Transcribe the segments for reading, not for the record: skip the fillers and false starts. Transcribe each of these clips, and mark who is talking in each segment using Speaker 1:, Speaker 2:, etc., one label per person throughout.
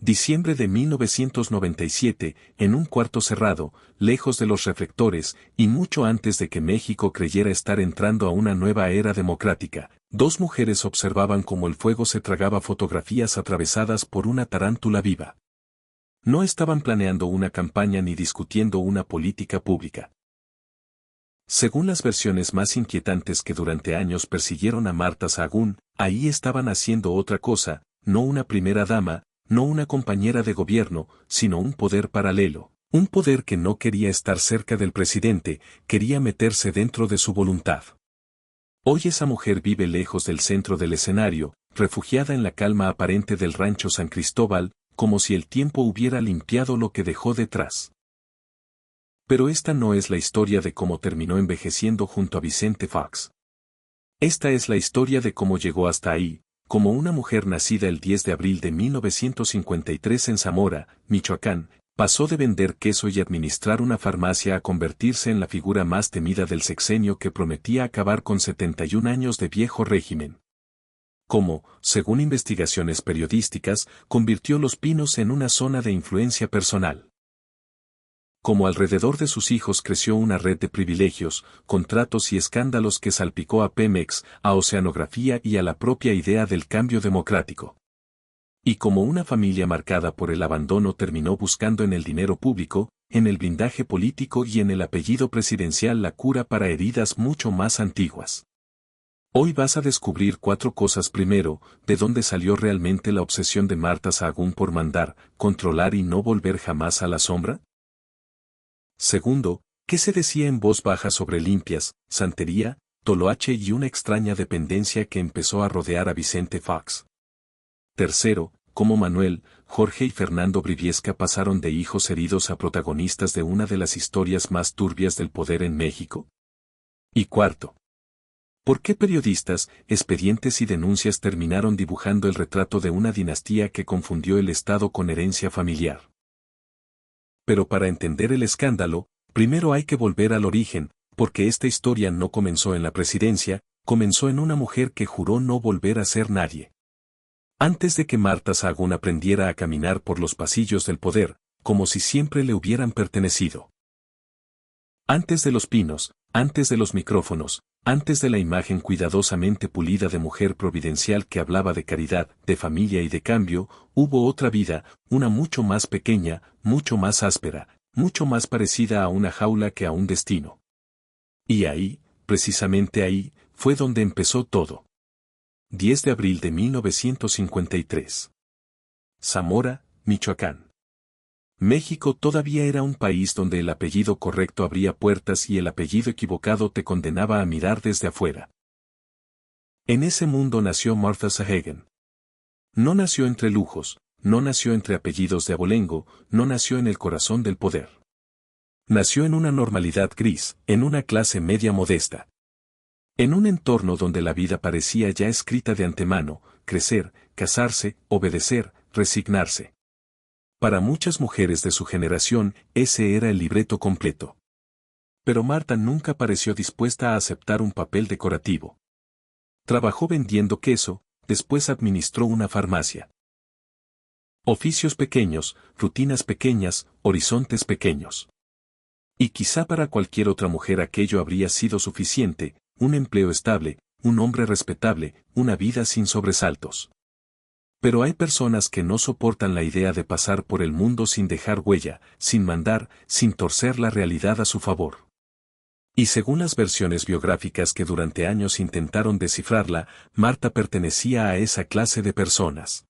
Speaker 1: Diciembre de 1997, en un cuarto cerrado, lejos de los reflectores, y mucho antes de que México creyera estar entrando a una nueva era democrática, dos mujeres observaban cómo el fuego se tragaba fotografías atravesadas por una tarántula viva. No estaban planeando una campaña ni discutiendo una política pública. Según las versiones más inquietantes que durante años persiguieron a Marta Sahagún, ahí estaban haciendo otra cosa, no una primera dama, no una compañera de gobierno, sino un poder paralelo, un poder que no quería estar cerca del presidente, quería meterse dentro de su voluntad. Hoy esa mujer vive lejos del centro del escenario, refugiada en la calma aparente del rancho San Cristóbal, como si el tiempo hubiera limpiado lo que dejó detrás. Pero esta no es la historia de cómo terminó envejeciendo junto a Vicente Fox. Esta es la historia de cómo llegó hasta ahí, como una mujer nacida el 10 de abril de 1953 en Zamora, Michoacán, pasó de vender queso y administrar una farmacia a convertirse en la figura más temida del sexenio que prometía acabar con 71 años de viejo régimen. Como, según investigaciones periodísticas, convirtió Los Pinos en una zona de influencia personal. Como alrededor de sus hijos creció una red de privilegios, contratos y escándalos que salpicó a Pemex, a Oceanografía y a la propia idea del cambio democrático. Y como una familia marcada por el abandono terminó buscando en el dinero público, en el blindaje político y en el apellido presidencial la cura para heridas mucho más antiguas. Hoy vas a descubrir 4 cosas. Primero, de dónde salió realmente la obsesión de Marta Sahagún por mandar, controlar y no volver jamás a la sombra. Segundo, ¿qué se decía en voz baja sobre limpias, santería, toloache y una extraña dependencia que empezó a rodear a Vicente Fox? Tercero, cómo Manuel, Jorge y Fernando Briviesca pasaron de hijos heridos a protagonistas de una de las historias más turbias del poder en México. Y cuarto, ¿por qué periodistas, expedientes y denuncias terminaron dibujando el retrato de una dinastía que confundió el Estado con herencia familiar? Pero para entender el escándalo, primero hay que volver al origen, porque esta historia no comenzó en la presidencia, comenzó en una mujer que juró no volver a ser nadie. Antes de que Marta Sahagún aprendiera a caminar por los pasillos del poder, como si siempre le hubieran pertenecido. Antes de los pinos, antes de los micrófonos, antes de la imagen cuidadosamente pulida de mujer providencial que hablaba de caridad, de familia y de cambio, hubo otra vida, una mucho más pequeña, mucho más áspera, mucho más parecida a una jaula que a un destino. Y ahí, precisamente ahí, fue donde empezó todo. 10 de abril de 1953. Zamora, Michoacán. México todavía era un país donde el apellido correcto abría puertas y el apellido equivocado te condenaba a mirar desde afuera. En ese mundo nació Martha Sahagún. No nació entre lujos, no nació entre apellidos de abolengo, no nació en el corazón del poder. Nació en una normalidad gris, en una clase media modesta. En un entorno donde la vida parecía ya escrita de antemano, crecer, casarse, obedecer, resignarse. Para muchas mujeres de su generación, ese era el libreto completo. Pero Marta nunca pareció dispuesta a aceptar un papel decorativo. Trabajó vendiendo queso, después administró una farmacia. Oficios pequeños, rutinas pequeñas, horizontes pequeños. Y quizá para cualquier otra mujer aquello habría sido suficiente, un empleo estable, un hombre respetable, una vida sin sobresaltos. Pero hay personas que no soportan la idea de pasar por el mundo sin dejar huella, sin mandar, sin torcer la realidad a su favor. Y según las versiones biográficas que durante años intentaron descifrarla, Marta pertenecía a esa clase de personas.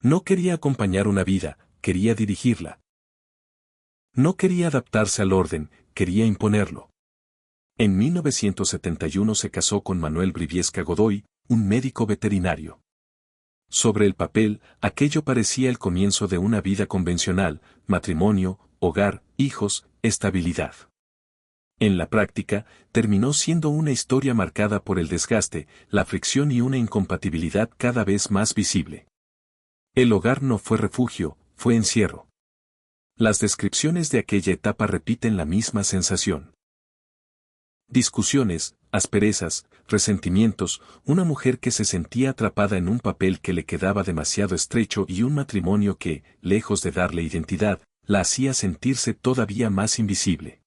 Speaker 1: No quería acompañar una vida, quería dirigirla. No quería adaptarse al orden, quería imponerlo. En 1971 se casó con Manuel Briviesca Godoy, un médico veterinario. Sobre el papel, aquello parecía el comienzo de una vida convencional, matrimonio, hogar, hijos, estabilidad. En la práctica, terminó siendo una historia marcada por el desgaste, la fricción y una incompatibilidad cada vez más visible. El hogar no fue refugio, fue encierro. Las descripciones de aquella etapa repiten la misma sensación. Discusiones, asperezas, resentimientos, una mujer que se sentía atrapada en un papel que le quedaba demasiado estrecho y un matrimonio que, lejos de darle identidad, la hacía sentirse todavía más invisible.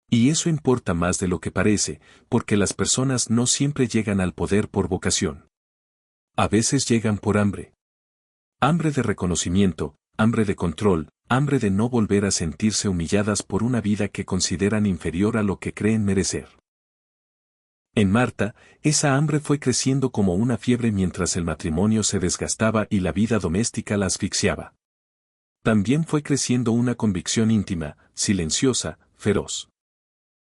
Speaker 1: Y eso importa más de lo que parece, porque las personas no siempre llegan al poder por vocación. A veces llegan por hambre. Hambre de reconocimiento, hambre de control, hambre de no volver a sentirse humilladas por una vida que consideran inferior a lo que creen merecer. En Marta, esa hambre fue creciendo como una fiebre mientras el matrimonio se desgastaba y la vida doméstica la asfixiaba. También fue creciendo una convicción íntima, silenciosa, feroz.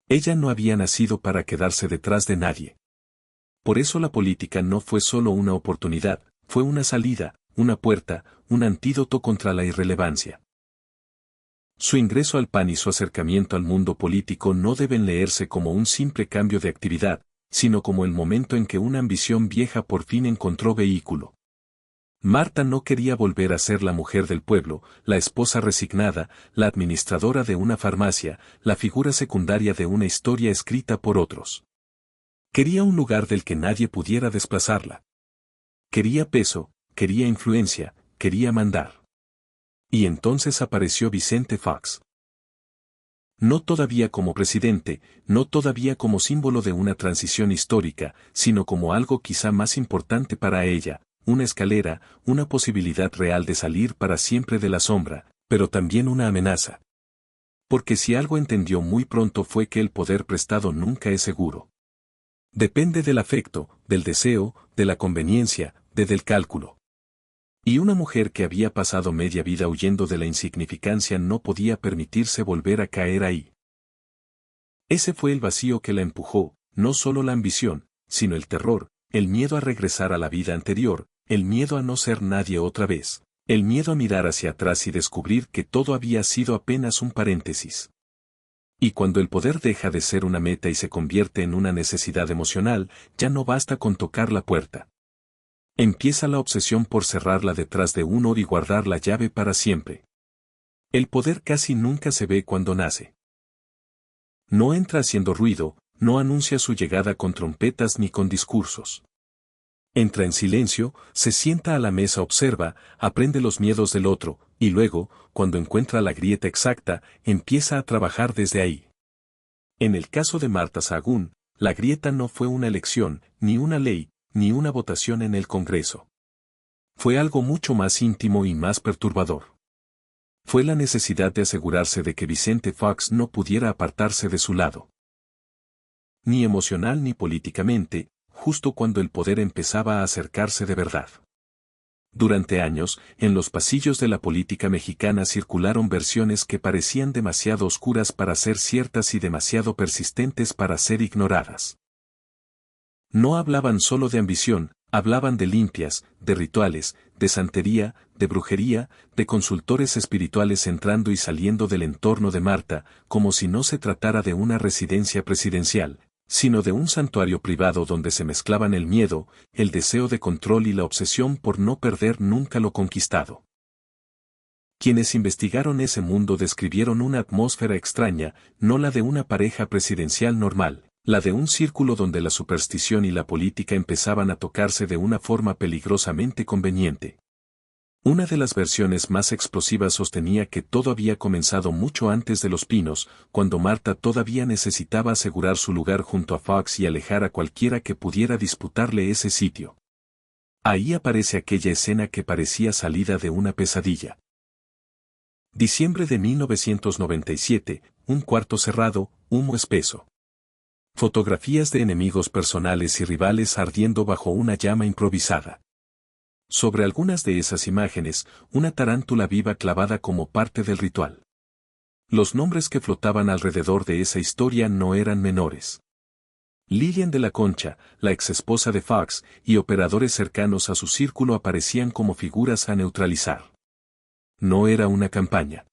Speaker 1: Ella no había nacido para quedarse detrás de nadie. Por eso la política no fue solo una oportunidad, fue una salida, una puerta, un antídoto contra la irrelevancia. Su ingreso al PAN y su acercamiento al mundo político no deben leerse como un simple cambio de actividad, sino como el momento en que una ambición vieja por fin encontró vehículo. Marta no quería volver a ser la mujer del pueblo, la esposa resignada, la administradora de una farmacia, la figura secundaria de una historia escrita por otros. Quería un lugar del que nadie pudiera desplazarla. Quería peso, quería influencia, quería mandar. Y entonces apareció Vicente Fox. No todavía como presidente, no todavía como símbolo de una transición histórica, sino como algo quizá más importante para ella, una escalera, una posibilidad real de salir para siempre de la sombra, pero también una amenaza. Porque si algo entendió muy pronto fue que el poder prestado nunca es seguro. Depende del afecto, del deseo, de la conveniencia, del cálculo. Y una mujer que había pasado media vida huyendo de la insignificancia no podía permitirse volver a caer ahí. Ese fue el vacío que la empujó, no solo la ambición, sino el terror, el miedo a regresar a la vida anterior, el miedo a no ser nadie otra vez, el miedo a mirar hacia atrás y descubrir que todo había sido apenas un paréntesis. Y cuando el poder deja de ser una meta y se convierte en una necesidad emocional, ya no basta con tocar la puerta. Empieza la obsesión por cerrarla detrás de uno y guardar la llave para siempre. El poder casi nunca se ve cuando nace. No entra haciendo ruido, no anuncia su llegada con trompetas ni con discursos. Entra en silencio, se sienta a la mesa, observa, aprende los miedos del otro, y luego, cuando encuentra la grieta exacta, empieza a trabajar desde ahí. En el caso de Marta Sahagún, la grieta no fue una elección, ni una ley, ni una votación en el Congreso. Fue algo mucho más íntimo y más perturbador. Fue la necesidad de asegurarse de que Vicente Fox no pudiera apartarse de su lado. Ni emocional ni políticamente, justo cuando el poder empezaba a acercarse de verdad. Durante años, en los pasillos de la política mexicana circularon versiones que parecían demasiado oscuras para ser ciertas y demasiado persistentes para ser ignoradas. No hablaban solo de ambición, hablaban de limpias, de rituales, de santería, de brujería, de consultores espirituales entrando y saliendo del entorno de Marta, como si no se tratara de una residencia presidencial, sino de un santuario privado donde se mezclaban el miedo, el deseo de control y la obsesión por no perder nunca lo conquistado. Quienes investigaron ese mundo describieron una atmósfera extraña, no la de una pareja presidencial normal, la de un círculo donde la superstición y la política empezaban a tocarse de una forma peligrosamente conveniente. Una de las versiones más explosivas sostenía que todo había comenzado mucho antes de Los Pinos, cuando Marta todavía necesitaba asegurar su lugar junto a Fox y alejar a cualquiera que pudiera disputarle ese sitio. Ahí aparece aquella escena que parecía salida de una pesadilla. Diciembre de 1997, un cuarto cerrado, humo espeso. Fotografías de enemigos personales y rivales ardiendo bajo una llama improvisada. Sobre algunas de esas imágenes, una tarántula viva clavada como parte del ritual. Los nombres que flotaban alrededor de esa historia no eran menores. Lilian de la Concha, la exesposa de Fox, y operadores cercanos a su círculo aparecían como figuras a neutralizar. No era una campaña.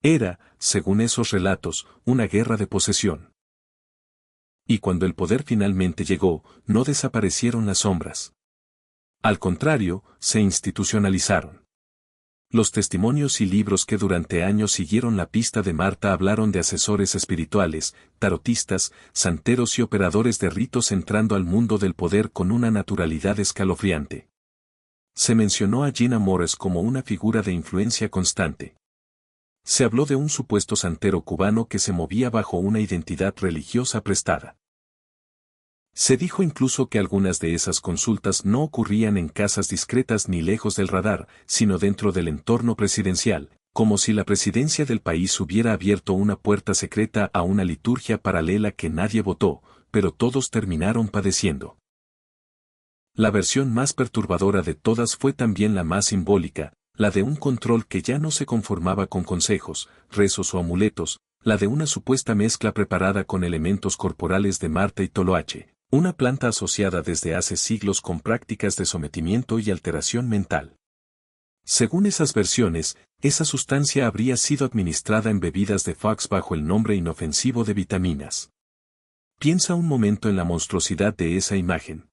Speaker 1: Era, según esos relatos, una guerra de posesión. Y cuando el poder finalmente llegó, no desaparecieron las sombras. Al contrario, se institucionalizaron. Los testimonios y libros que durante años siguieron la pista de Marta hablaron de asesores espirituales, tarotistas, santeros y operadores de ritos entrando al mundo del poder con una naturalidad escalofriante. Se mencionó a Gina Morris como una figura de influencia constante. Se habló de un supuesto santero cubano que se movía bajo una identidad religiosa prestada. Se dijo incluso que algunas de esas consultas no ocurrían en casas discretas ni lejos del radar, sino dentro del entorno presidencial, como si la presidencia del país hubiera abierto una puerta secreta a una liturgia paralela que nadie votó, pero todos terminaron padeciendo. La versión más perturbadora de todas fue también la más simbólica, la de un control que ya no se conformaba con consejos, rezos o amuletos, la de una supuesta mezcla preparada con elementos corporales de Marta y Toloache, una planta asociada desde hace siglos con prácticas de sometimiento y alteración mental. Según esas versiones, esa sustancia habría sido administrada en bebidas de Fox bajo el nombre inofensivo de vitaminas. Piensa un momento en la monstruosidad de esa imagen.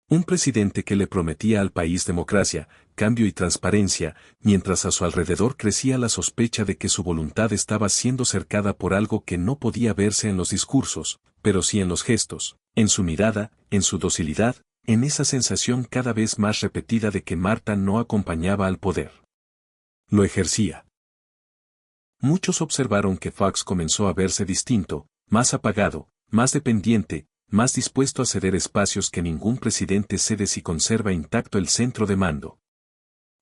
Speaker 1: Un presidente que le prometía al país democracia, cambio y transparencia, mientras a su alrededor crecía la sospecha de que su voluntad estaba siendo cercada por algo que no podía verse en los discursos, pero sí en los gestos, en su mirada, en su docilidad, en esa sensación cada vez más repetida de que Marta no acompañaba al poder. Lo ejercía. Muchos observaron que Fox comenzó a verse distinto, más apagado, más dependiente, más dispuesto a ceder espacios que ningún presidente cede si conserva intacto el centro de mando.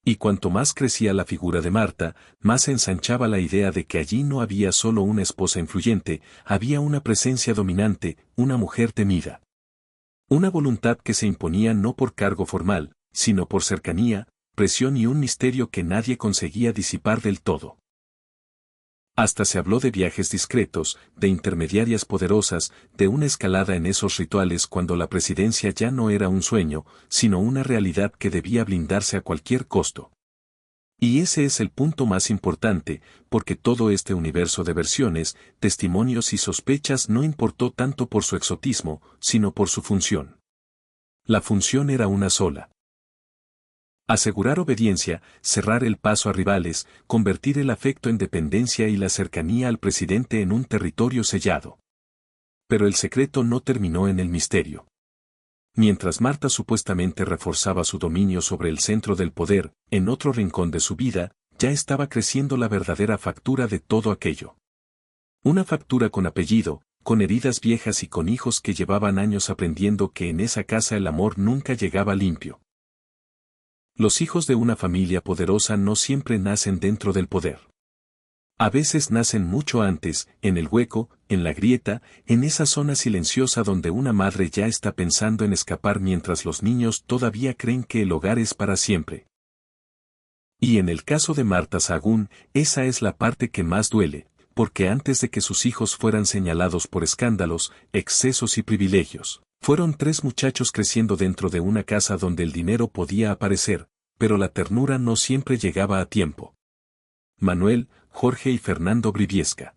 Speaker 1: Y cuanto más crecía la figura de Marta, más se ensanchaba la idea de que allí no había solo una esposa influyente, había una presencia dominante, una mujer temida. Una voluntad que se imponía no por cargo formal, sino por cercanía, presión y un misterio que nadie conseguía disipar del todo. Hasta se habló de viajes discretos, de intermediarias poderosas, de una escalada en esos rituales cuando la presidencia ya no era un sueño, sino una realidad que debía blindarse a cualquier costo. Y ese es el punto más importante, porque todo este universo de versiones, testimonios y sospechas no importó tanto por su exotismo, sino por su función. La función era una sola. Asegurar obediencia, cerrar el paso a rivales, convertir el afecto en dependencia y la cercanía al presidente en un territorio sellado. Pero el secreto no terminó en el misterio. Mientras Marta supuestamente reforzaba su dominio sobre el centro del poder, en otro rincón de su vida, ya estaba creciendo la verdadera factura de todo aquello. Una factura con apellido, con heridas viejas y con hijos que llevaban años aprendiendo que en esa casa el amor nunca llegaba limpio. Los hijos de una familia poderosa no siempre nacen dentro del poder. A veces nacen mucho antes, en el hueco, en la grieta, en esa zona silenciosa donde una madre ya está pensando en escapar mientras los niños todavía creen que el hogar es para siempre. Y en el caso de Marta Sahagún, esa es la parte que más duele, porque antes de que sus hijos fueran señalados por escándalos, excesos y privilegios, fueron 3 muchachos creciendo dentro de una casa donde el dinero podía aparecer, pero la ternura no siempre llegaba a tiempo. Manuel, Jorge y Fernando Briviesca.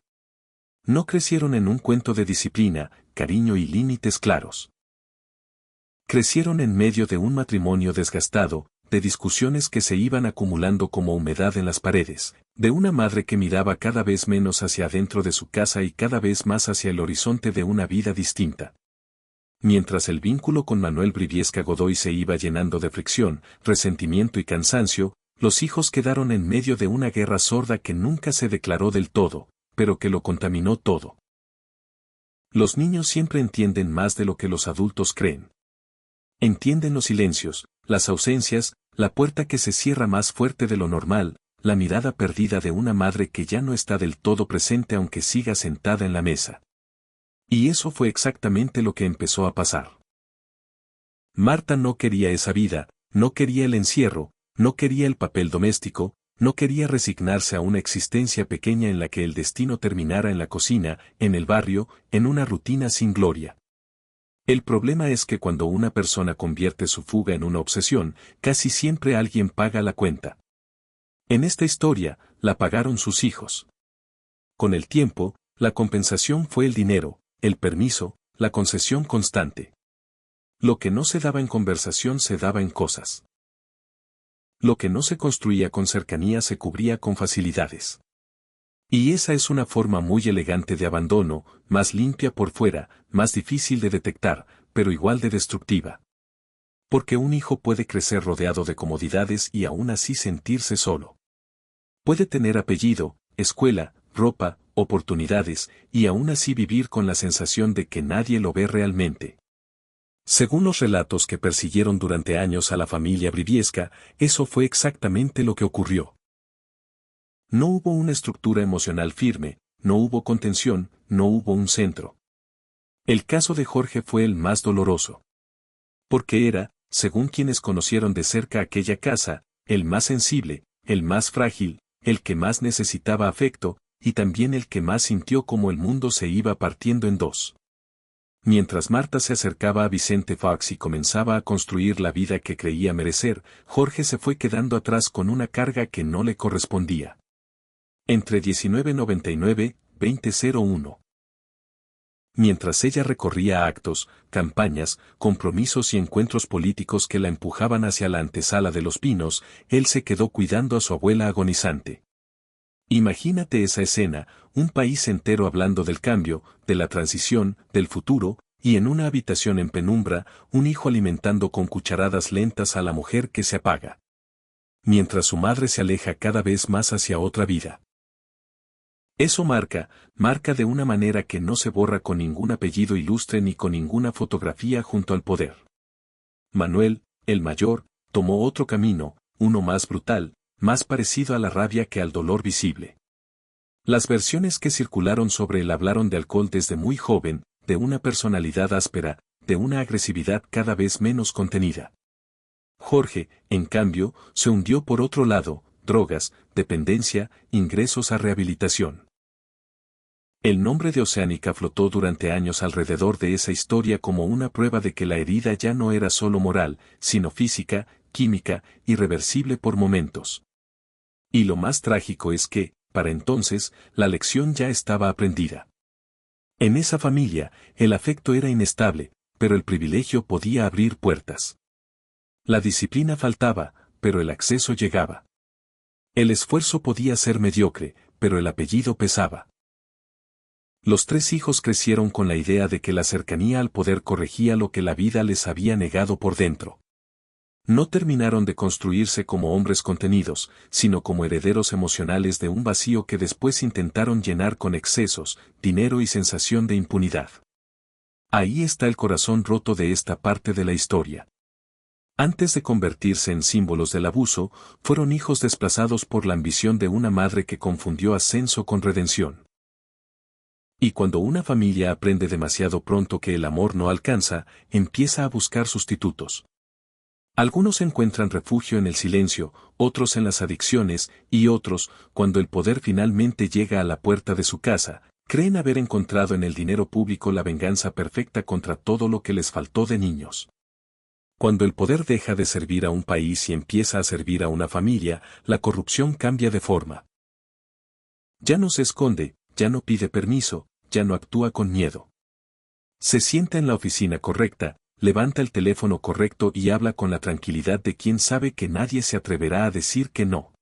Speaker 1: No crecieron en un cuento de disciplina, cariño y límites claros. Crecieron en medio de un matrimonio desgastado, de discusiones que se iban acumulando como humedad en las paredes, de una madre que miraba cada vez menos hacia adentro de su casa y cada vez más hacia el horizonte de una vida distinta. Mientras el vínculo con Manuel Briviesca Godoy se iba llenando de fricción, resentimiento y cansancio, los hijos quedaron en medio de una guerra sorda que nunca se declaró del todo, pero que lo contaminó todo. Los niños siempre entienden más de lo que los adultos creen. Entienden los silencios, las ausencias, la puerta que se cierra más fuerte de lo normal, la mirada perdida de una madre que ya no está del todo presente aunque siga sentada en la mesa. Y eso fue exactamente lo que empezó a pasar. Marta no quería esa vida, no quería el encierro, no quería el papel doméstico, no quería resignarse a una existencia pequeña en la que el destino terminara en la cocina, en el barrio, en una rutina sin gloria. El problema es que cuando una persona convierte su fuga en una obsesión, casi siempre alguien paga la cuenta. En esta historia, la pagaron sus hijos. Con el tiempo, la compensación fue el dinero, el permiso, la concesión constante. Lo que no se daba en conversación se daba en cosas. Lo que no se construía con cercanía se cubría con facilidades. Y esa es una forma muy elegante de abandono, más limpia por fuera, más difícil de detectar, pero igual de destructiva. Porque un hijo puede crecer rodeado de comodidades y aún así sentirse solo. Puede tener apellido, escuela, ropa, oportunidades, y aún así vivir con la sensación de que nadie lo ve realmente. Según los relatos que persiguieron durante años a la familia Briviesca, eso fue exactamente lo que ocurrió. No hubo una estructura emocional firme, no hubo contención, no hubo un centro. El caso de Jorge fue el más doloroso. Porque era, según quienes conocieron de cerca aquella casa, el más sensible, el más frágil, el que más necesitaba afecto, y también el que más sintió como el mundo se iba partiendo en dos. Mientras Marta se acercaba a Vicente Fox y comenzaba a construir la vida que creía merecer, Jorge se fue quedando atrás con una carga que no le correspondía. Entre 1999, 2001. Mientras ella recorría actos, campañas, compromisos y encuentros políticos que la empujaban hacia la antesala de los pinos, él se quedó cuidando a su abuela agonizante. Imagínate esa escena, un país entero hablando del cambio, de la transición, del futuro, y en una habitación en penumbra, un hijo alimentando con cucharadas lentas a la mujer que se apaga. Mientras su madre se aleja cada vez más hacia otra vida. Eso marca de una manera que no se borra con ningún apellido ilustre ni con ninguna fotografía junto al poder. Manuel, el mayor, tomó otro camino, uno más brutal, más parecido a la rabia que al dolor visible. Las versiones que circularon sobre él hablaron de alcohol desde muy joven, de una personalidad áspera, de una agresividad cada vez menos contenida. Jorge, en cambio, se hundió por otro lado, drogas, dependencia, ingresos a rehabilitación. El nombre de Oceánica flotó durante años alrededor de esa historia como una prueba de que la herida ya no era solo moral, sino física, química, irreversible por momentos. Y lo más trágico es que, para entonces, la lección ya estaba aprendida. En esa familia, el afecto era inestable, pero el privilegio podía abrir puertas. La disciplina faltaba, pero el acceso llegaba. El esfuerzo podía ser mediocre, pero el apellido pesaba. Los tres hijos crecieron con la idea de que la cercanía al poder corregía lo que la vida les había negado por dentro. No terminaron de construirse como hombres contenidos, sino como herederos emocionales de un vacío que después intentaron llenar con excesos, dinero y sensación de impunidad. Ahí está el corazón roto de esta parte de la historia. Antes de convertirse en símbolos del abuso, fueron hijos desplazados por la ambición de una madre que confundió ascenso con redención. Y cuando una familia aprende demasiado pronto que el amor no alcanza, empieza a buscar sustitutos. Algunos encuentran refugio en el silencio, otros en las adicciones, y otros, cuando el poder finalmente llega a la puerta de su casa, creen haber encontrado en el dinero público la venganza perfecta contra todo lo que les faltó de niños. Cuando el poder deja de servir a un país y empieza a servir a una familia, la corrupción cambia de forma. Ya no se esconde, ya no pide permiso, ya no actúa con miedo. Se sienta en la oficina correcta, levanta el teléfono correcto y habla con la tranquilidad de quien sabe que nadie se atreverá a decir que no.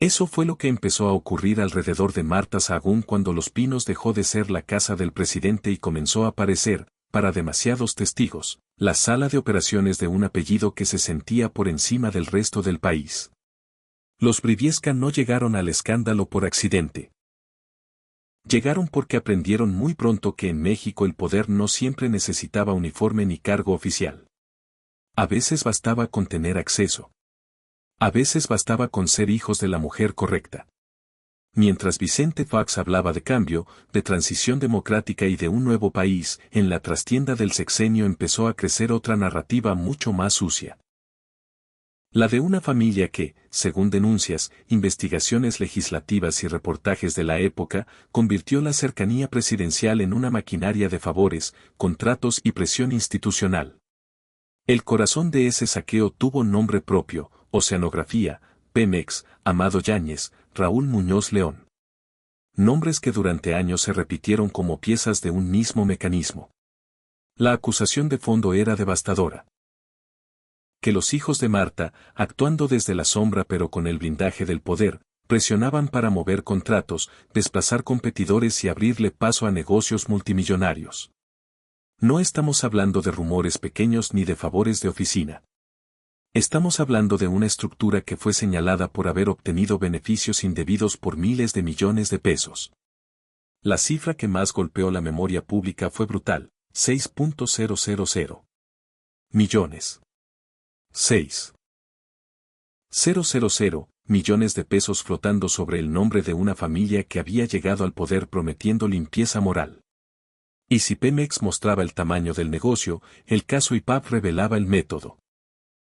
Speaker 1: Eso fue lo que empezó a ocurrir alrededor de Marta Sahagún cuando Los Pinos dejó de ser la casa del presidente y comenzó a parecer, para demasiados testigos, la sala de operaciones de un apellido que se sentía por encima del resto del país. Los Briviesca no llegaron al escándalo por accidente. Llegaron porque aprendieron muy pronto que en México el poder no siempre necesitaba uniforme ni cargo oficial. A veces bastaba con tener acceso. A veces bastaba con ser hijos de la mujer correcta. Mientras Vicente Fox hablaba de cambio, de transición democrática y de un nuevo país, en la trastienda del sexenio empezó a crecer otra narrativa mucho más sucia. La de una familia que, según denuncias, investigaciones legislativas y reportajes de la época, convirtió la cercanía presidencial en una maquinaria de favores, contratos y presión institucional. El corazón de ese saqueo tuvo nombre propio: Oceanografía, Pemex, Amado Yáñez, Raúl Muñoz León. Nombres que durante años se repitieron como piezas de un mismo mecanismo. La acusación de fondo era devastadora. que los hijos de Marta, actuando desde la sombra pero con el blindaje del poder, presionaban para mover contratos, desplazar competidores y abrirle paso a negocios multimillonarios. No estamos hablando de rumores pequeños ni de favores de oficina. Estamos hablando de una estructura que fue señalada por haber obtenido beneficios indebidos por miles de millones de pesos. La cifra que más golpeó la memoria pública fue brutal, 6.000 millones. 6.000 millones de pesos flotando sobre el nombre de una familia que había llegado al poder prometiendo limpieza moral. Y si Pemex mostraba el tamaño del negocio, el caso IPAP revelaba el método.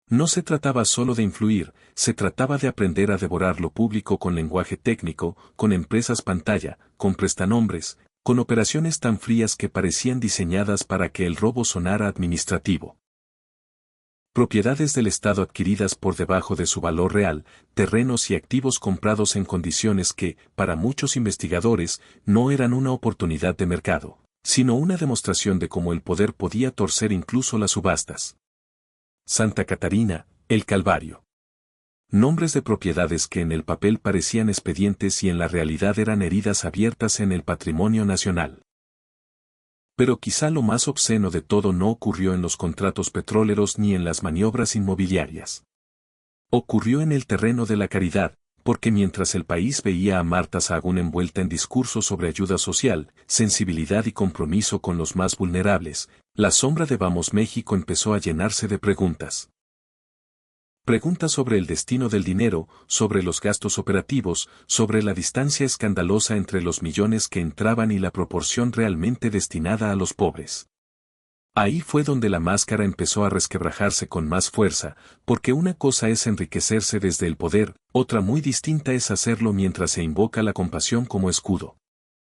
Speaker 1: No se trataba solo de influir, se trataba de aprender a devorar lo público con lenguaje técnico, con empresas pantalla, con prestanombres, con operaciones tan frías que parecían diseñadas para que el robo sonara administrativo. Propiedades del Estado adquiridas por debajo de su valor real, terrenos y activos comprados en condiciones que, para muchos investigadores, no eran una oportunidad de mercado, sino una demostración de cómo el poder podía torcer incluso las subastas. Santa Catarina, El Calvario. Nombres de propiedades que en el papel parecían expedientes y en la realidad eran heridas abiertas en el patrimonio nacional. Pero quizá lo más obsceno de todo no ocurrió en los contratos petroleros ni en las maniobras inmobiliarias. Ocurrió en el terreno de la caridad, porque mientras el país veía a Marta Sahagún envuelta en discursos sobre ayuda social, sensibilidad y compromiso con los más vulnerables, la sombra de Vamos México empezó a llenarse de preguntas. Preguntas sobre el destino del dinero, sobre los gastos operativos, sobre la distancia escandalosa entre los millones que entraban y la proporción realmente destinada a los pobres. Ahí fue donde la máscara empezó a resquebrajarse con más fuerza, porque una cosa es enriquecerse desde el poder, otra muy distinta es hacerlo mientras se invoca la compasión como escudo.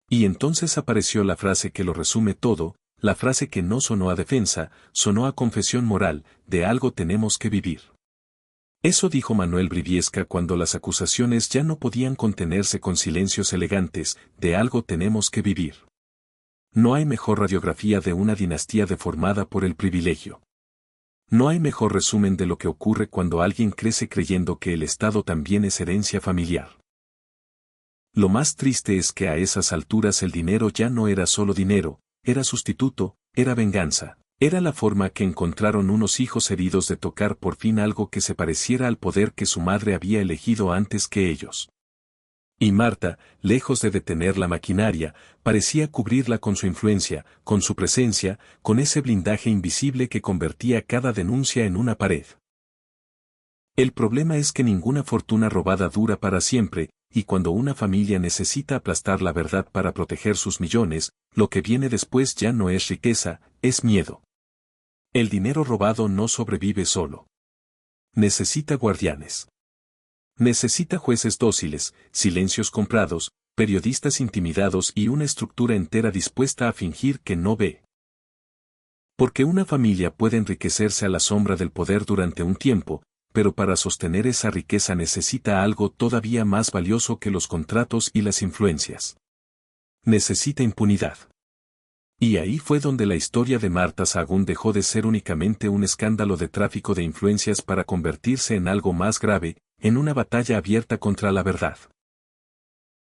Speaker 1: Y entonces apareció la frase que lo resume todo, la frase que no sonó a defensa, sonó a confesión moral, de algo tenemos que vivir. Eso dijo Manuel Briviesca cuando las acusaciones ya no podían contenerse con silencios elegantes, de algo tenemos que vivir. No hay mejor radiografía de una dinastía deformada por el privilegio. No hay mejor resumen de lo que ocurre cuando alguien crece creyendo que el Estado también es herencia familiar. Lo más triste es que a esas alturas el dinero ya no era solo dinero, era sustituto, era venganza. Era la forma que encontraron unos hijos heridos de tocar por fin algo que se pareciera al poder que su madre había elegido antes que ellos. Y Marta, lejos de detener la maquinaria, parecía cubrirla con su influencia, con su presencia, con ese blindaje invisible que convertía cada denuncia en una pared. El problema es que ninguna fortuna robada dura para siempre, y cuando una familia necesita aplastar la verdad para proteger sus millones, lo que viene después ya no es riqueza, es miedo. El dinero robado no sobrevive solo. Necesita guardianes. Necesita jueces dóciles, silencios comprados, periodistas intimidados y una estructura entera dispuesta a fingir que no ve. Porque una familia puede enriquecerse a la sombra del poder durante un tiempo, pero para sostener esa riqueza necesita algo todavía más valioso que los contratos y las influencias. Necesita impunidad. Y ahí fue donde la historia de Marta Sahagún dejó de ser únicamente un escándalo de tráfico de influencias para convertirse en algo más grave, en una batalla abierta contra la verdad.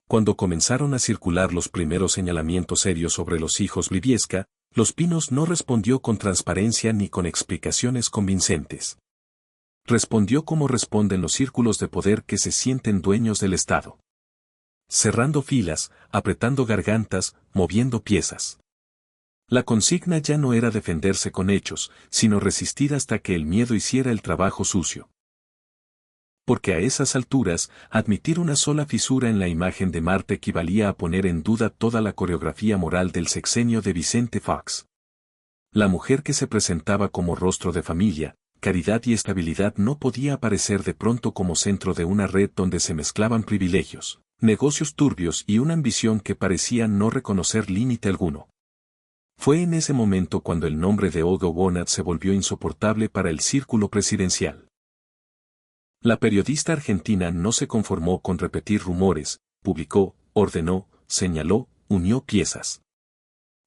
Speaker 1: Cuando comenzaron a circular los primeros señalamientos serios sobre los hijos Briviesca, Los Pinos no respondió con transparencia ni con explicaciones convincentes. Respondió como responden los círculos de poder que se sienten dueños del Estado. Cerrando filas, apretando gargantas, moviendo piezas. La consigna ya no era defenderse con hechos, sino resistir hasta que el miedo hiciera el trabajo sucio. Porque a esas alturas, admitir una sola fisura en la imagen de Marta equivalía a poner en duda toda la coreografía moral del sexenio de Vicente Fox. La mujer que se presentaba como rostro de familia, caridad y estabilidad no podía aparecer de pronto como centro de una red donde se mezclaban privilegios, negocios turbios y una ambición que parecía no reconocer límite alguno. Fue en ese momento cuando el nombre de Olga Bonat se volvió insoportable para el círculo presidencial. La periodista argentina no se conformó con repetir rumores, publicó, ordenó, señaló, unió piezas.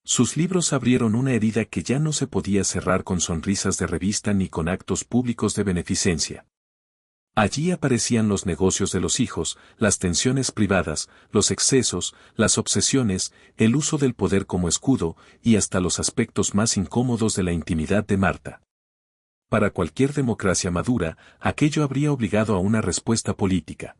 Speaker 1: Sus libros abrieron una herida que ya no se podía cerrar con sonrisas de revista ni con actos públicos de beneficencia. Allí aparecían los negocios de los hijos, las tensiones privadas, los excesos, las obsesiones, el uso del poder como escudo, y hasta los aspectos más incómodos de la intimidad de Marta. Para cualquier democracia madura, aquello habría obligado a una respuesta política.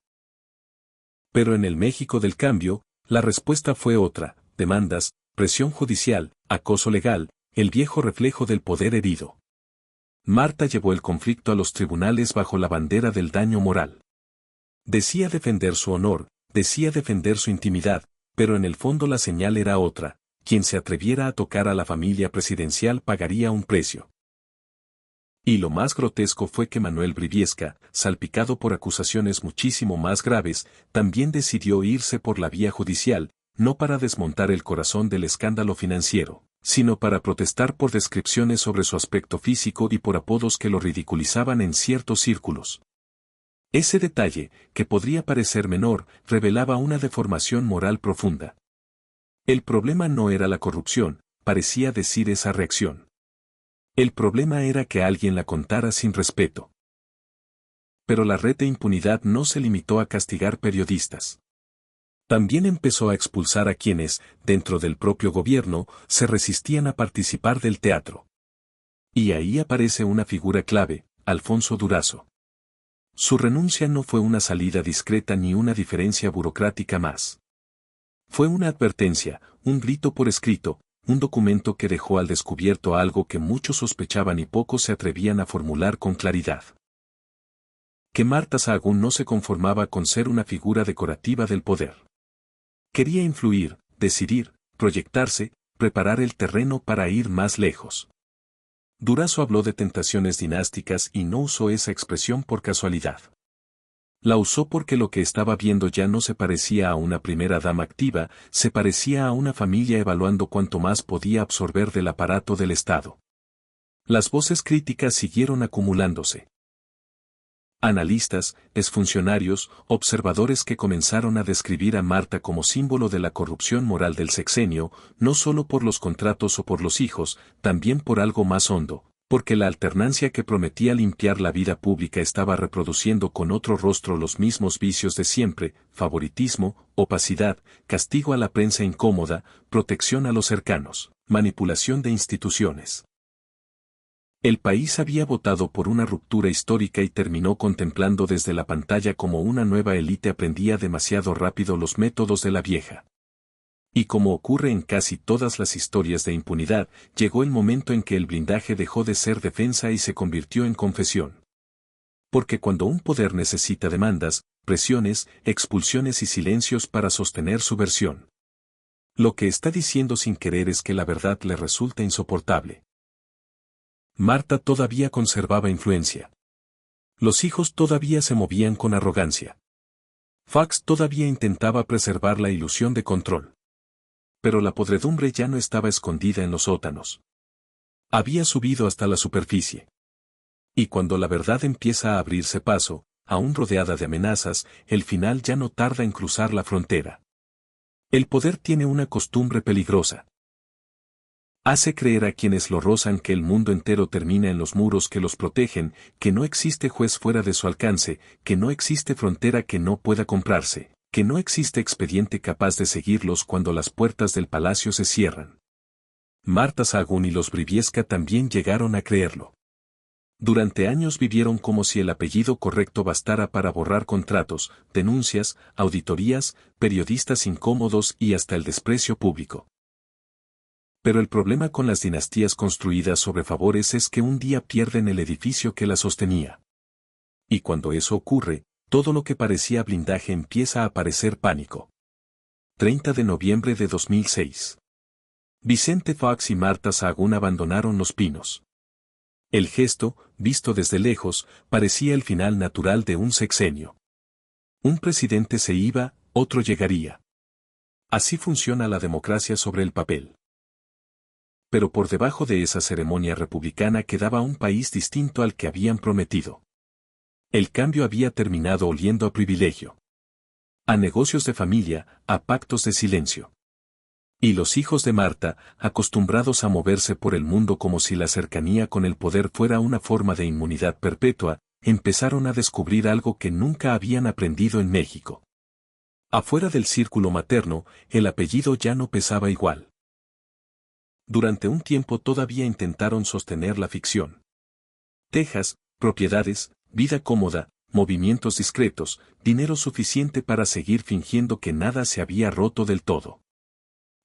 Speaker 1: Pero en el México del cambio, la respuesta fue otra: demandas, presión judicial, acoso legal, el viejo reflejo del poder herido. Marta llevó el conflicto a los tribunales bajo la bandera del daño moral. Decía defender su honor, decía defender su intimidad, pero en el fondo la señal era otra: quien se atreviera a tocar a la familia presidencial pagaría un precio. Y lo más grotesco fue que Manuel Briviesca, salpicado por acusaciones muchísimo más graves, también decidió irse por la vía judicial, no para desmontar el corazón del escándalo financiero, sino para protestar por descripciones sobre su aspecto físico y por apodos que lo ridiculizaban en ciertos círculos. Ese detalle, que podría parecer menor, revelaba una deformación moral profunda. El problema no era la corrupción, parecía decir esa reacción. El problema era que alguien la contara sin respeto. Pero la red de impunidad no se limitó a castigar periodistas. También empezó a expulsar a quienes, dentro del propio gobierno, se resistían a participar del teatro. Y ahí aparece una figura clave: Alfonso Durazo. Su renuncia no fue una salida discreta ni una diferencia burocrática más. Fue una advertencia, un grito por escrito, un documento que dejó al descubierto algo que muchos sospechaban y pocos se atrevían a formular con claridad. Que Marta Sahagún no se conformaba con ser una figura decorativa del poder. Quería influir, decidir, proyectarse, preparar el terreno para ir más lejos. Durazo habló de tentaciones dinásticas y no usó esa expresión por casualidad. La usó porque lo que estaba viendo ya no se parecía a una primera dama activa, se parecía a una familia evaluando cuánto más podía absorber del aparato del Estado. Las voces críticas siguieron acumulándose. Analistas, exfuncionarios, observadores que comenzaron a describir a Marta como símbolo de la corrupción moral del sexenio, no solo por los contratos o por los hijos, también por algo más hondo, porque la alternancia que prometía limpiar la vida pública estaba reproduciendo con otro rostro los mismos vicios de siempre: favoritismo, opacidad, castigo a la prensa incómoda, protección a los cercanos, manipulación de instituciones. El país había votado por una ruptura histórica y terminó contemplando desde la pantalla cómo una nueva élite aprendía demasiado rápido los métodos de la vieja. Y como ocurre en casi todas las historias de impunidad, llegó el momento en que el blindaje dejó de ser defensa y se convirtió en confesión. Porque cuando un poder necesita demandas, presiones, expulsiones y silencios para sostener su versión, lo que está diciendo sin querer es que la verdad le resulta insoportable. Marta todavía conservaba influencia. Los hijos todavía se movían con arrogancia. Fox todavía intentaba preservar la ilusión de control. Pero la podredumbre ya no estaba escondida en los sótanos. Había subido hasta la superficie. Y cuando la verdad empieza a abrirse paso, aún rodeada de amenazas, el final ya no tarda en cruzar la frontera. El poder tiene una costumbre peligrosa. Hace creer a quienes lo rozan que el mundo entero termina en los muros que los protegen, que no existe juez fuera de su alcance, que no existe frontera que no pueda comprarse, que no existe expediente capaz de seguirlos cuando las puertas del palacio se cierran. Marta Sahagún y los Briviesca también llegaron a creerlo. Durante años vivieron como si el apellido correcto bastara para borrar contratos, denuncias, auditorías, periodistas incómodos y hasta el desprecio público. Pero el problema con las dinastías construidas sobre favores es que un día pierden el edificio que las sostenía. Y cuando eso ocurre, todo lo que parecía blindaje empieza a parecer pánico. 30 de noviembre de 2006. Vicente Fox y Marta Sahagún abandonaron Los Pinos. El gesto, visto desde lejos, parecía el final natural de un sexenio. Un presidente se iba, otro llegaría. Así funciona la democracia sobre el papel. Pero por debajo de esa ceremonia republicana quedaba un país distinto al que habían prometido. El cambio había terminado oliendo a privilegio. A negocios de familia, a pactos de silencio. Y los hijos de Marta, acostumbrados a moverse por el mundo como si la cercanía con el poder fuera una forma de inmunidad perpetua, empezaron a descubrir algo que nunca habían aprendido en México. Afuera del círculo materno, el apellido ya no pesaba igual. Durante un tiempo todavía intentaron sostener la ficción. Tejas, propiedades, vida cómoda, movimientos discretos, dinero suficiente para seguir fingiendo que nada se había roto del todo.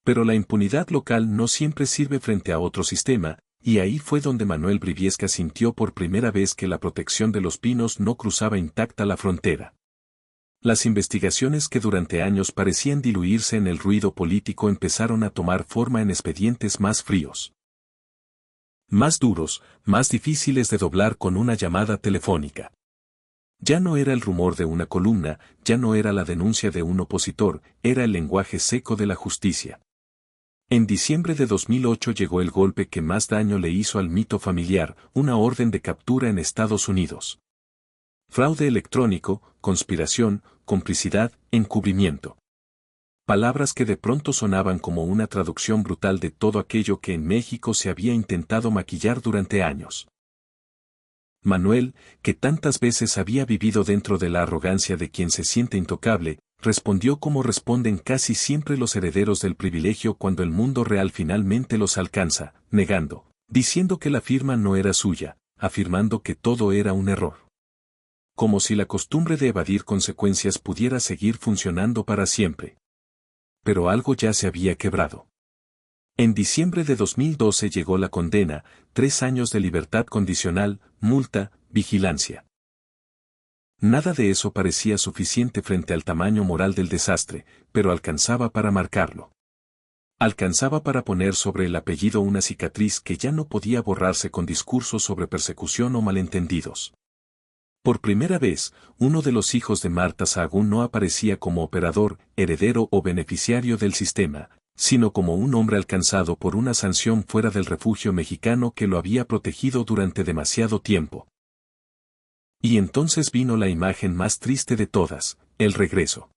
Speaker 1: Pero la impunidad local no siempre sirve frente a otro sistema, y ahí fue donde Manuel Briviesca sintió por primera vez que la protección de los pinos no cruzaba intacta la frontera. Las investigaciones que durante años parecían diluirse en el ruido político empezaron a tomar forma en expedientes más fríos. Más duros, más difíciles de doblar con una llamada telefónica. Ya no era el rumor de una columna, ya no era la denuncia de un opositor, era el lenguaje seco de la justicia. En diciembre de 2008 llegó el golpe que más daño le hizo al mito familiar, una orden de captura en Estados Unidos. Fraude electrónico, conspiración, complicidad, encubrimiento. Palabras que de pronto sonaban como una traducción brutal de todo aquello que en México se había intentado maquillar durante años. Manuel, que tantas veces había vivido dentro de la arrogancia de quien se siente intocable, respondió como responden casi siempre los herederos del privilegio cuando el mundo real finalmente los alcanza, negando, diciendo que la firma no era suya, afirmando que todo era un error. Como si la costumbre de evadir consecuencias pudiera seguir funcionando para siempre. Pero algo ya se había quebrado. En diciembre de 2012 llegó la condena, 3 años de libertad condicional, multa, vigilancia. Nada de eso parecía suficiente frente al tamaño moral del desastre, pero alcanzaba para marcarlo. Alcanzaba para poner sobre el apellido una cicatriz que ya no podía borrarse con discursos sobre persecución o malentendidos. Por primera vez, uno de los hijos de Marta Sahagún no aparecía como operador, heredero o beneficiario del sistema, sino como un hombre alcanzado por una sanción fuera del refugio mexicano que lo había protegido durante demasiado tiempo. Y entonces vino la imagen más triste de todas, el regreso.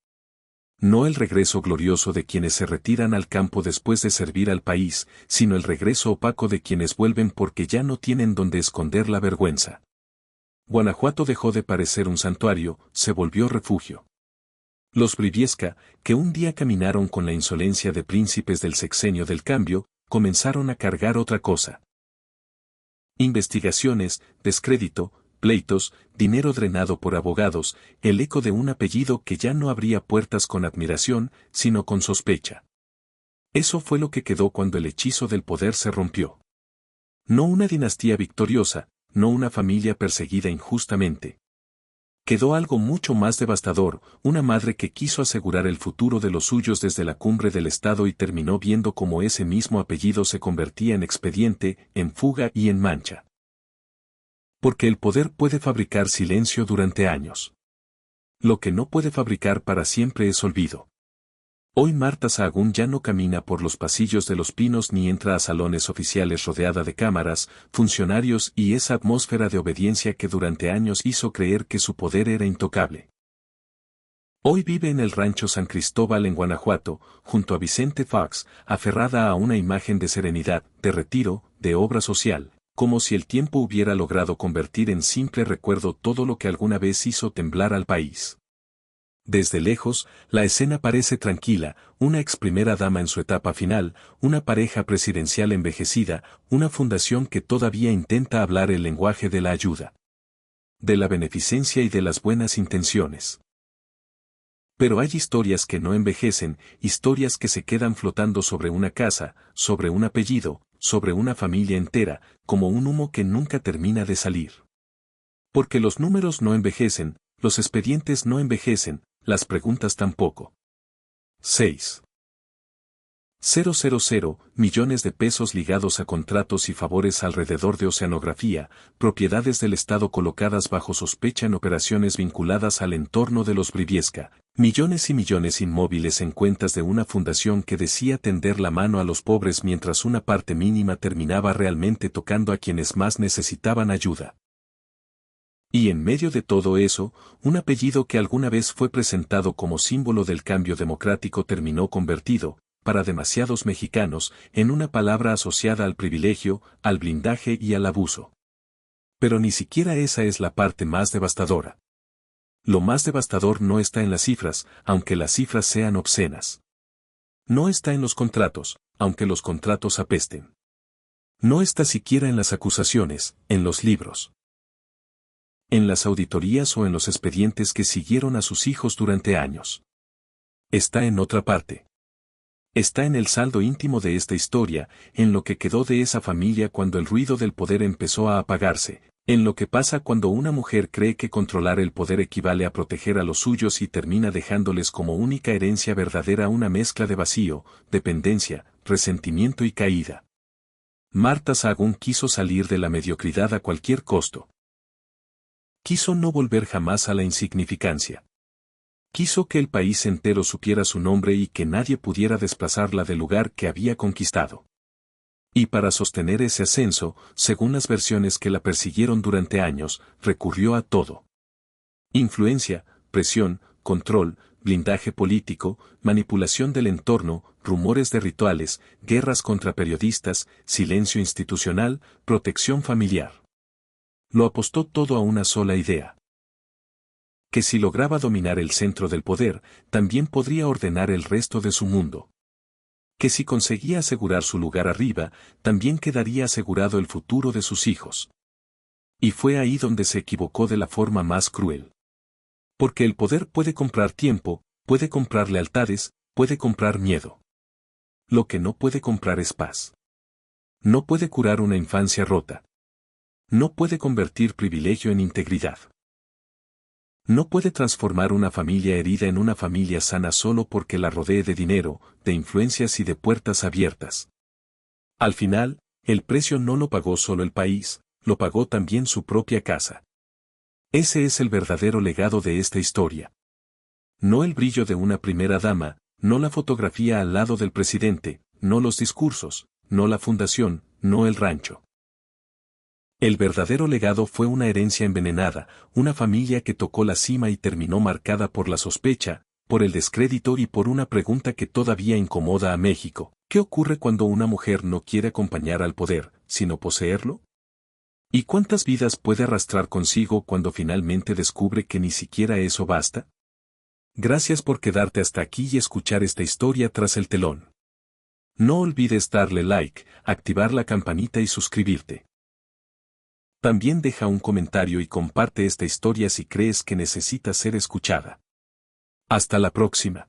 Speaker 1: No el regreso glorioso de quienes se retiran al campo después de servir al país, sino el regreso opaco de quienes vuelven porque ya no tienen donde esconder la vergüenza. Guanajuato dejó de parecer un santuario, se volvió refugio. Los Briviesca, que un día caminaron con la insolencia de príncipes del sexenio del cambio, comenzaron a cargar otra cosa. Investigaciones, descrédito, pleitos, dinero drenado por abogados, el eco de un apellido que ya no abría puertas con admiración, sino con sospecha. Eso fue lo que quedó cuando el hechizo del poder se rompió. No una dinastía victoriosa, no una familia perseguida injustamente. Quedó algo mucho más devastador, una madre que quiso asegurar el futuro de los suyos desde la cumbre del Estado y terminó viendo cómo ese mismo apellido se convertía en expediente, en fuga y en mancha. Porque el poder puede fabricar silencio durante años. Lo que no puede fabricar para siempre es olvido. Hoy Marta Sahagún ya no camina por los pasillos de Los Pinos ni entra a salones oficiales rodeada de cámaras, funcionarios y esa atmósfera de obediencia que durante años hizo creer que su poder era intocable. Hoy vive en el rancho San Cristóbal en Guanajuato, junto a Vicente Fox, aferrada a una imagen de serenidad, de retiro, de obra social, como si el tiempo hubiera logrado convertir en simple recuerdo todo lo que alguna vez hizo temblar al país. Desde lejos, la escena parece tranquila, una ex primera dama en su etapa final, una pareja presidencial envejecida, una fundación que todavía intenta hablar el lenguaje de la ayuda, de la beneficencia y de las buenas intenciones. Pero hay historias que no envejecen, historias que se quedan flotando sobre una casa, sobre un apellido, sobre una familia entera, como un humo que nunca termina de salir. Porque los números no envejecen, los expedientes no envejecen, las preguntas tampoco. 6. 000 millones de pesos ligados a contratos y favores alrededor de oceanografía, propiedades del Estado colocadas bajo sospecha en operaciones vinculadas al entorno de los Briviesca, millones y millones inmóviles en cuentas de una fundación que decía tender la mano a los pobres mientras una parte mínima terminaba realmente tocando a quienes más necesitaban ayuda. Y en medio de todo eso, un apellido que alguna vez fue presentado como símbolo del cambio democrático terminó convertido, para demasiados mexicanos, en una palabra asociada al privilegio, al blindaje y al abuso. Pero ni siquiera esa es la parte más devastadora. Lo más devastador no está en las cifras, aunque las cifras sean obscenas. No está en los contratos, aunque los contratos apesten. No está siquiera en las acusaciones, en los libros, en las auditorías o en los expedientes que siguieron a sus hijos durante años. Está en otra parte. Está en el saldo íntimo de esta historia, en lo que quedó de esa familia cuando el ruido del poder empezó a apagarse, en lo que pasa cuando una mujer cree que controlar el poder equivale a proteger a los suyos y termina dejándoles como única herencia verdadera una mezcla de vacío, dependencia, resentimiento y caída. Marta Sahagún quiso salir de la mediocridad a cualquier costo. Quiso no volver jamás a la insignificancia. Quiso que el país entero supiera su nombre y que nadie pudiera desplazarla del lugar que había conquistado. Y para sostener ese ascenso, según las versiones que la persiguieron durante años, recurrió a todo. Influencia, presión, control, blindaje político, manipulación del entorno, rumores de rituales, guerras contra periodistas, silencio institucional, protección familiar. Lo apostó todo a una sola idea. Que si lograba dominar el centro del poder, también podría ordenar el resto de su mundo. Que si conseguía asegurar su lugar arriba, también quedaría asegurado el futuro de sus hijos. Y fue ahí donde se equivocó de la forma más cruel. Porque el poder puede comprar tiempo, puede comprar lealtades, puede comprar miedo. Lo que no puede comprar es paz. No puede curar una infancia rota. No puede convertir privilegio en integridad. No puede transformar una familia herida en una familia sana solo porque la rodee de dinero, de influencias y de puertas abiertas. Al final, el precio no lo pagó solo el país, lo pagó también su propia casa. Ese es el verdadero legado de esta historia. No el brillo de una primera dama, no la fotografía al lado del presidente, no los discursos, no la fundación, no el rancho. El verdadero legado fue una herencia envenenada, una familia que tocó la cima y terminó marcada por la sospecha, por el descrédito y por una pregunta que todavía incomoda a México. ¿Qué ocurre cuando una mujer no quiere acompañar al poder, sino poseerlo? ¿Y cuántas vidas puede arrastrar consigo cuando finalmente descubre que ni siquiera eso basta? Gracias por quedarte hasta aquí y escuchar esta historia tras el telón. No olvides darle like, activar la campanita y suscribirte. También deja un comentario y comparte esta historia si crees que necesita ser escuchada. Hasta la próxima.